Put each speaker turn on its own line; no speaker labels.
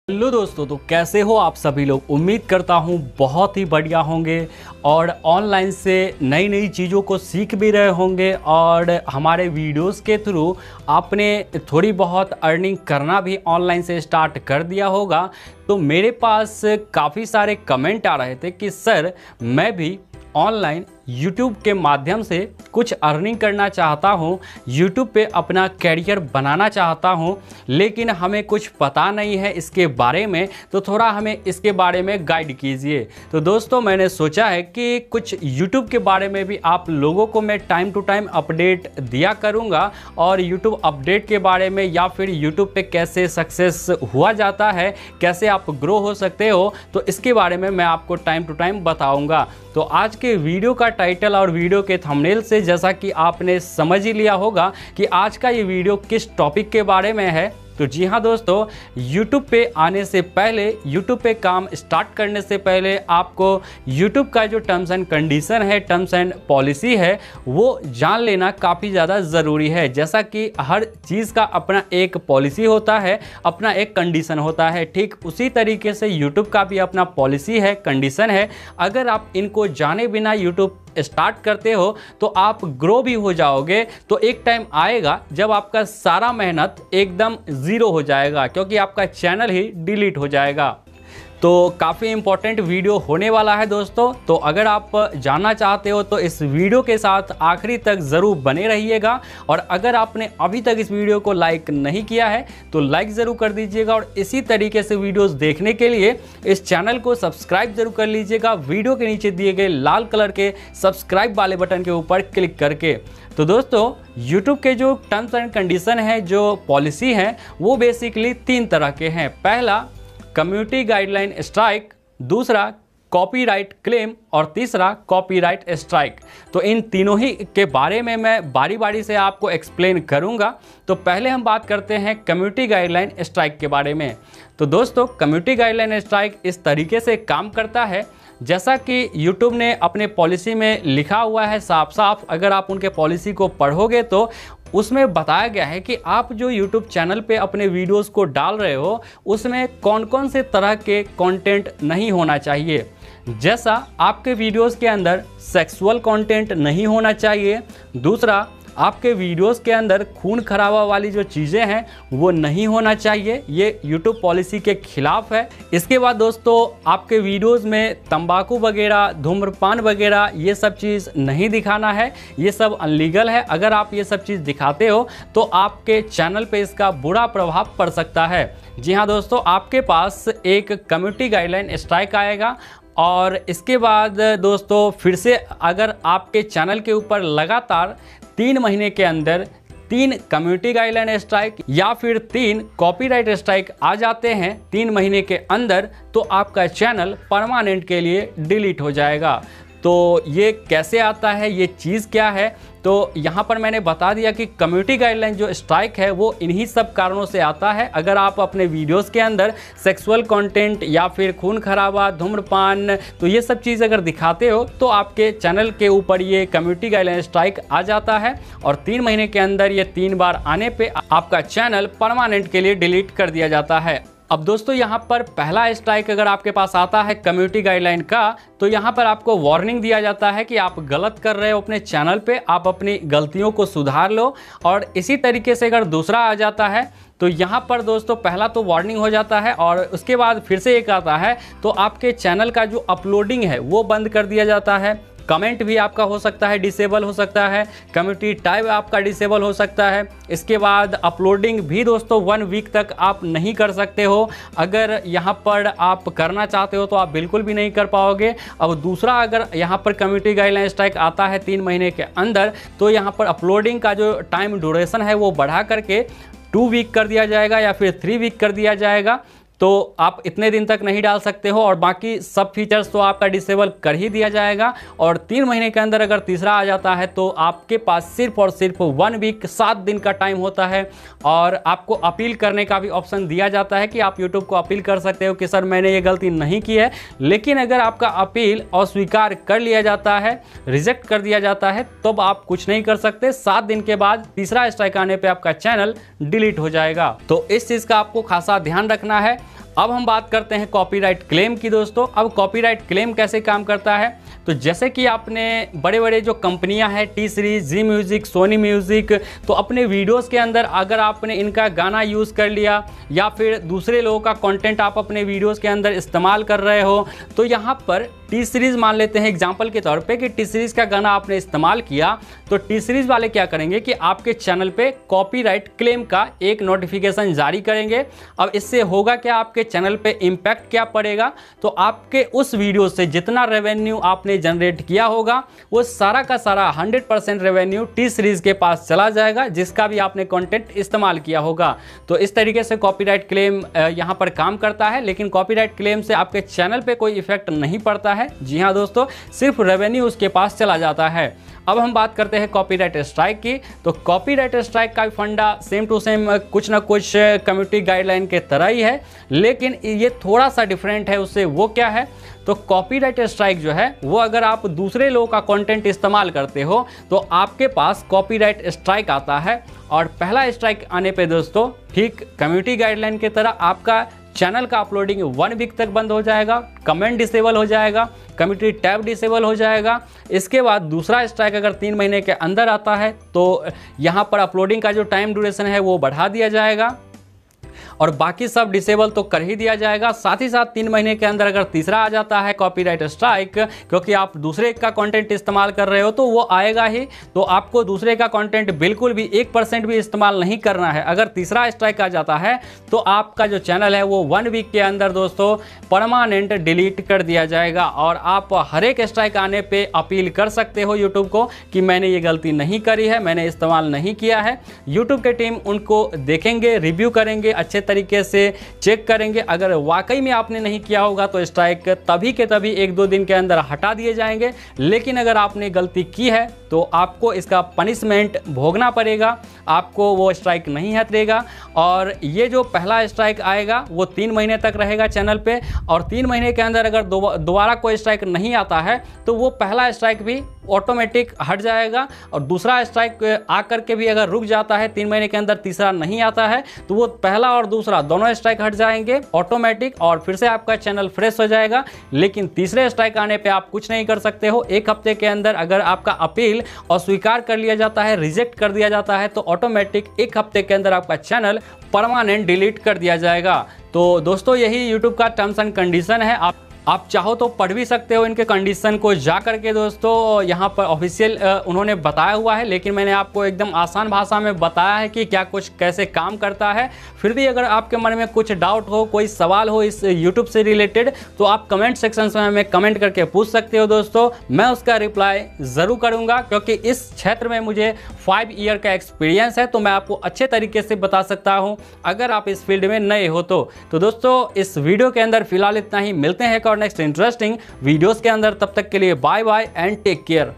Hello दोस्तों, तो कैसे हो आप सभी लोग। उम्मीद करता हूँ बहुत ही बढ़िया होंगे और ऑनलाइन से नई नई चीज़ों को सीख भी रहे होंगे और हमारे वीडियोस के थ्रू आपने थोड़ी बहुत अर्निंग करना भी ऑनलाइन से स्टार्ट कर दिया होगा। तो मेरे पास काफ़ी सारे कमेंट आ रहे थे कि सर मैं भी ऑनलाइन YouTube के माध्यम से कुछ अर्निंग करना चाहता हूँ, YouTube पे अपना कैरियर बनाना चाहता हूँ, लेकिन हमें कुछ पता नहीं है इसके बारे में, तो थोड़ा हमें इसके बारे में गाइड कीजिए। तो दोस्तों मैंने सोचा है कि कुछ YouTube के बारे में भी आप लोगों को मैं टाइम टू टाइम अपडेट दिया करूँगा और YouTube अपडेट के बारे में या फिर YouTube पे कैसे सक्सेस हुआ जाता है, कैसे आप ग्रो हो सकते हो, तो इसके बारे में मैं आपको टाइम टू टाइम बताऊँगा। तो आज के वीडियो का टाइटल और वीडियो के थंबनेल से जैसा कि आपने समझ ही लिया होगा कि आज का ये वीडियो किस टॉपिक के बारे में है। तो जी हाँ दोस्तों, YouTube पे आने से पहले, YouTube पे काम स्टार्ट करने से पहले आपको YouTube का जो टर्म्स एंड कंडीशन है, टर्म्स एंड पॉलिसी है, वो जान लेना काफ़ी ज़्यादा ज़रूरी है। जैसा कि हर चीज़ का अपना एक पॉलिसी होता है, अपना एक कंडीशन होता है, ठीक उसी तरीके से YouTube का भी अपना पॉलिसी है, कंडीशन है। अगर आप इनको जाने बिना YouTube स्टार्ट करते हो तो आप ग्रो भी हो जाओगे, तो एक टाइम आएगा जब आपका सारा मेहनत एकदम ज़ीरो हो जाएगा, क्योंकि आपका चैनल ही डिलीट हो जाएगा। तो काफ़ी इम्पोर्टेंट वीडियो होने वाला है दोस्तों। तो अगर आप जानना चाहते हो तो इस वीडियो के साथ आखिरी तक ज़रूर बने रहिएगा, और अगर आपने अभी तक इस वीडियो को लाइक नहीं किया है तो लाइक ज़रूर कर दीजिएगा, और इसी तरीके से वीडियोस देखने के लिए इस चैनल को सब्सक्राइब ज़रूर कर लीजिएगा, वीडियो के नीचे दिए गए लाल कलर के सब्सक्राइब वाले बटन के ऊपर क्लिक करके। तो दोस्तों YouTube के जो टर्म्स एंड कंडीशन है, जो पॉलिसी है, वो बेसिकली 3 तरह के हैं। पहला कम्युनिटी गाइडलाइन स्ट्राइक, दूसरा कॉपीराइट क्लेम और तीसरा कॉपीराइट स्ट्राइक। तो इन तीनों ही के बारे में मैं बारी बारी से आपको एक्सप्लेन करूंगा। तो पहले हम बात करते हैं कम्युनिटी गाइडलाइन स्ट्राइक के बारे में। तो दोस्तों कम्युनिटी गाइडलाइन स्ट्राइक इस तरीके से काम करता है, जैसा कि YouTube ने अपने पॉलिसी में लिखा हुआ है साफ साफ। अगर आप उनके पॉलिसी को पढ़ोगे तो उसमें बताया गया है कि आप जो YouTube चैनल पे अपने वीडियोस को डाल रहे हो उसमें कौन कौन से तरह के कंटेंट नहीं होना चाहिए। जैसा आपके वीडियोस के अंदर सेक्सुअल कंटेंट नहीं होना चाहिए, दूसरा आपके वीडियोस के अंदर खून खराबा वाली जो चीज़ें हैं वो नहीं होना चाहिए, ये YouTube पॉलिसी के खिलाफ है। इसके बाद दोस्तों आपके वीडियोस में तंबाकू वगैरह, धूम्रपान वगैरह ये सब चीज़ नहीं दिखाना है, ये सब अनलीगल है। अगर आप ये सब चीज़ दिखाते हो तो आपके चैनल पे इसका बुरा प्रभाव पड़ सकता है। जी हाँ दोस्तों, आपके पास एक कम्युनिटी गाइडलाइन स्ट्राइक आएगा, और इसके बाद दोस्तों फिर से अगर आपके चैनल के ऊपर लगातार 3 महीने के अंदर 3 कम्युनिटी गाइडलाइन स्ट्राइक या फिर 3 कॉपीराइट स्ट्राइक आ जाते हैं 3 महीने के अंदर, तो आपका चैनल परमानेंट के लिए डिलीट हो जाएगा। तो ये कैसे आता है, ये चीज़ क्या है, तो यहाँ पर मैंने बता दिया कि कम्युनिटी गाइडलाइन जो स्ट्राइक है वो इन्हीं सब कारणों से आता है। अगर आप अपने वीडियोस के अंदर सेक्सुअल कंटेंट या फिर खून खराबा, धूम्रपान, तो ये सब चीज़ अगर दिखाते हो तो आपके चैनल के ऊपर ये कम्युनिटी गाइडलाइन स्ट्राइक आ जाता है, और 3 महीने के अंदर ये 3 बार आने पे आपका चैनल परमानेंट के लिए डिलीट कर दिया जाता है। अब दोस्तों यहाँ पर पहला स्ट्राइक अगर आपके पास आता है कम्युनिटी गाइडलाइन का, तो यहाँ पर आपको वार्निंग दिया जाता है कि आप गलत कर रहे हो अपने चैनल पे, आप अपनी गलतियों को सुधार लो। और इसी तरीके से अगर दूसरा आ जाता है तो यहाँ पर दोस्तों पहला तो वार्निंग हो जाता है, और उसके बाद फिर से एक आता है तो आपके चैनल का जो अपलोडिंग है वो बंद कर दिया जाता है। कमेंट भी आपका हो सकता है डिसेबल हो सकता है, कम्युनिटी टाइप आपका डिसेबल हो सकता है। इसके बाद अपलोडिंग भी दोस्तों 1 वीक तक आप नहीं कर सकते हो। अगर यहाँ पर आप करना चाहते हो तो आप बिल्कुल भी नहीं कर पाओगे। अब दूसरा अगर यहाँ पर कम्युनिटी गाइडलाइन स्ट्राइक आता है 3 महीने के अंदर, तो यहाँ पर अपलोडिंग का जो टाइम ड्यूरेशन है वो बढ़ा करके 2 वीक कर दिया जाएगा या फिर 3 वीक कर दिया जाएगा। तो आप इतने दिन तक नहीं डाल सकते हो, और बाकी सब फीचर्स तो आपका डिसेबल कर ही दिया जाएगा। और 3 महीने के अंदर अगर तीसरा आ जाता है तो आपके पास सिर्फ और सिर्फ 1 वीक 7 दिन का टाइम होता है, और आपको अपील करने का भी ऑप्शन दिया जाता है कि आप यूट्यूब को अपील कर सकते हो कि सर मैंने ये गलती नहीं की है। लेकिन अगर आपका अपील अस्वीकार कर लिया जाता है, रिजेक्ट कर दिया जाता है, तब आप कुछ नहीं कर सकते। 7 दिन के बाद तीसरा स्ट्राइक आने पर आपका चैनल डिलीट हो जाएगा। तो इस चीज़ का आपको खासा ध्यान रखना है। अब हम बात करते हैं कॉपीराइट क्लेम की दोस्तों। अब कॉपीराइट क्लेम कैसे काम करता है, तो जैसे कि आपने बड़े बड़े जो कंपनियां हैं टी सीरीज, जी म्यूज़िक, सोनी म्यूज़िक, तो अपने वीडियोस के अंदर अगर आपने इनका गाना यूज़ कर लिया या फिर दूसरे लोगों का कंटेंट आप अपने वीडियोस के अंदर इस्तेमाल कर रहे हो, तो यहाँ पर टी सीरीज़ मान लेते हैं एग्जांपल के तौर पे कि टी सीरीज़ का गाना आपने इस्तेमाल किया, तो टी सीरीज़ वाले क्या करेंगे कि आपके चैनल पे कॉपीराइट क्लेम का एक नोटिफिकेशन जारी करेंगे। अब इससे होगा क्या, आपके चैनल पे इम्पैक्ट क्या पड़ेगा, तो आपके उस वीडियो से जितना रेवेन्यू आपने जनरेट किया होगा वो सारा का सारा 100% रेवेन्यू टी सीरीज़ के पास चला जाएगा, जिसका भी आपने कंटेंट इस्तेमाल किया होगा। तो इस तरीके से कॉपीराइट क्लेम यहाँ पर काम करता है, लेकिन कॉपीराइट क्लेम से आपके चैनल पे कोई इफेक्ट नहीं पड़ता है। जी हाँ दोस्तों, सिर्फ रेवेन्यू उसके पास चला जाता है। अब हम बात करते हैं कॉपीराइट स्ट्राइक की। तो कॉपीराइट स्ट्राइक का फंडा सेम टू सेम कुछ ना कुछ कम्युनिटी गाइडलाइन के तरह ही है, लेकिन ये थोड़ा सा डिफरेंट है उससे। वो क्या है, तो कॉपीराइट स्ट्राइक जो है वो अगर आप दूसरे लोगों का कंटेंट इस्तेमाल करते हो तो आपके पास कॉपीराइट स्ट्राइक आता है। और पहला स्ट्राइक आने पे दोस्तों ठीक कम्युनिटी गाइडलाइन की तरह आपका चैनल का अपलोडिंग 1 वीक तक बंद हो जाएगा, कमेंट डिसेबल हो जाएगा, कम्युनिटी टैब डिसेबल हो जाएगा। इसके बाद दूसरा स्ट्राइक अगर 3 महीने के अंदर आता है तो यहाँ पर अपलोडिंग का जो टाइम ड्यूरेशन है वो बढ़ा दिया जाएगा और बाकी सब डिसेबल तो कर ही दिया जाएगा। साथ ही साथ 3 महीने के अंदर अगर तीसरा आ जाता है कॉपीराइट स्ट्राइक, क्योंकि आप दूसरे का कंटेंट इस्तेमाल कर रहे हो तो वो आएगा ही, तो आपको दूसरे का कंटेंट बिल्कुल भी 1% भी इस्तेमाल नहीं करना है। अगर तीसरा स्ट्राइक आ जाता है तो आपका जो चैनल है वो 1 वीक के अंदर दोस्तों परमानेंट डिलीट कर दिया जाएगा। और आप हर एक स्ट्राइक आने पर अपील कर सकते हो यूट्यूब को कि मैंने ये गलती नहीं करी है, मैंने इस्तेमाल नहीं किया है। यूट्यूब के टीम उनको देखेंगे, रिव्यू करेंगे, अच्छे तरीके से चेक करेंगे। अगर वाकई में आपने नहीं किया होगा तो स्ट्राइक तभी के तभी 1-2 दिन के अंदर हटा दिए जाएंगे। लेकिन अगर आपने गलती की है तो आपको इसका पनिशमेंट भोगना पड़ेगा, आपको वो स्ट्राइक नहीं हटेगा। और ये जो पहला स्ट्राइक आएगा वो 3 महीने तक रहेगा चैनल पे, और 3 महीने के अंदर अगर दोबारा कोई स्ट्राइक नहीं आता है तो वो पहला स्ट्राइक भी ऑटोमेटिक हट जाएगा। और दूसरा स्ट्राइक आकर के भी अगर रुक जाता है 3 महीने के अंदर, तीसरा नहीं आता है, तो वो पहला और दूसरा दोनों स्ट्राइक हट जाएंगे ऑटोमेटिक और फिर से आपका चैनल फ्रेश हो जाएगा। लेकिन तीसरे स्ट्राइक आने पे आप कुछ नहीं कर सकते हो। 1 हफ्ते के अंदर अगर आपका अपील अस्वीकार कर लिया जाता है, रिजेक्ट कर दिया जाता है, तो ऑटोमेटिक 1 हफ्ते के अंदर आपका चैनल परमानेंट डिलीट कर दिया जाएगा। तो दोस्तों यही यूट्यूब का टर्म्स एंड कंडीशन है। आप चाहो तो पढ़ भी सकते हो इनके कंडीशन को जा करके दोस्तों, यहाँ पर ऑफिशियल उन्होंने बताया हुआ है, लेकिन मैंने आपको एकदम आसान भाषा में बताया है कि क्या कुछ कैसे काम करता है। फिर भी अगर आपके मन में कुछ डाउट हो, कोई सवाल हो इस यूट्यूब से रिलेटेड, तो आप कमेंट सेक्शन में हमें कमेंट करके पूछ सकते हो दोस्तों, मैं उसका रिप्लाई ज़रूर करूँगा। क्योंकि इस क्षेत्र में मुझे 5 ईयर का एक्सपीरियंस है, तो मैं आपको अच्छे तरीके से बता सकता हूँ अगर आप इस फील्ड में नए हो तो। दोस्तों इस वीडियो के अंदर फिलहाल इतना ही, मिलते हैं नेक्स्ट इंटरेस्टिंग वीडियोस के अंदर। तब तक के लिए bye bye and take care.